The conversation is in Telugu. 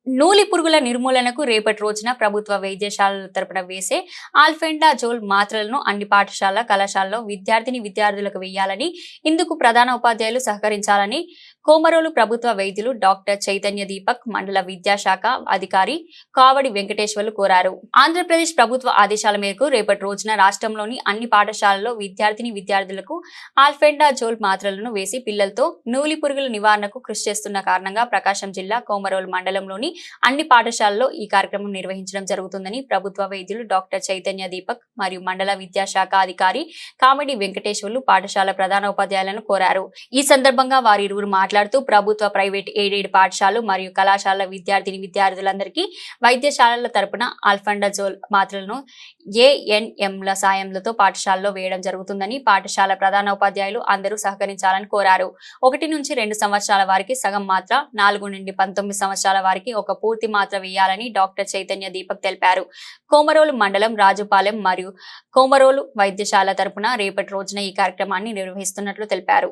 నూలి పురుగుల నిర్మూలనకు రేపటి రోజున ప్రభుత్వ వైద్యశాలల తరపున వేసే ఆల్ఫెండాజోల్ మాత్రలను అన్ని పాఠశాల కళాశాలలో విద్యార్థులకు వేయాలని, ఇందుకు ప్రధాన ఉపాధ్యాయులు సహకరించాలని కోమరోలు ప్రభుత్వ వైద్యులు డాక్టర్ చైతన్య దీపక్, మండల విద్యాశాఖ అధికారి కావడి వెంకటేశ్వర్లు కోరారు. ఆంధ్రప్రదేశ్ ప్రభుత్వ ఆదేశాల మేరకు రేపటి రోజున రాష్ట్రంలోని అన్ని పాఠశాలల్లో విద్యార్థులకు ఆల్ఫెండాజోల్ మాత్రలను వేసి పిల్లలతో నూలి పురుగుల నివారణకు కృషి చేస్తున్న కారణంగా ప్రకాశం జిల్లా కోమరోలు మండలంలోని అన్ని పాఠశాలల్లో ఈ కార్యక్రమం నిర్వహించడం జరుగుతుందని ప్రభుత్వ వైద్యులు డాక్టర్ చైతన్య దీపక్ మరియు మండల విద్యాశాఖ అధికారి కామెడి వెంకటేశ్వర్లు పాఠశాల ప్రధాన ఉపాధ్యాయులను కోరారు. ఈ సందర్భంగా వారిరువురు మాట్లాడుతూ ప్రభుత్వ, ప్రైవేట్, ఎయిడెడ్ పాఠశాలలు మరియు కళాశాలల విద్యార్థులందరికీ వైద్యశాలల తరపున ఆల్ఫెండాజోల్ మాత్రలను ఏఎన్ఎంల సాయంతో పాఠశాలలో వేయడం జరుగుతుందని పాఠశాల ప్రధాన ఉపాధ్యాయులు అందరూ సహకరించాలని కోరారు. 1 నుంచి 2 సంవత్సరాల వారికి సగం మాత్ర, 4 నుండి 19 సంవత్సరాల వారికి ఒక పూర్తి మాత్ర వేయాలని డాక్టర్ చైతన్య దీపక్ తెలిపారు. కోమరోలు మండలం, రాజుపాలెం మరియు కోమరోలు వైద్యశాల తరపున రేపటి రోజున ఈ కార్యక్రమాన్ని నిర్వహిస్తున్నట్లు తెలిపారు.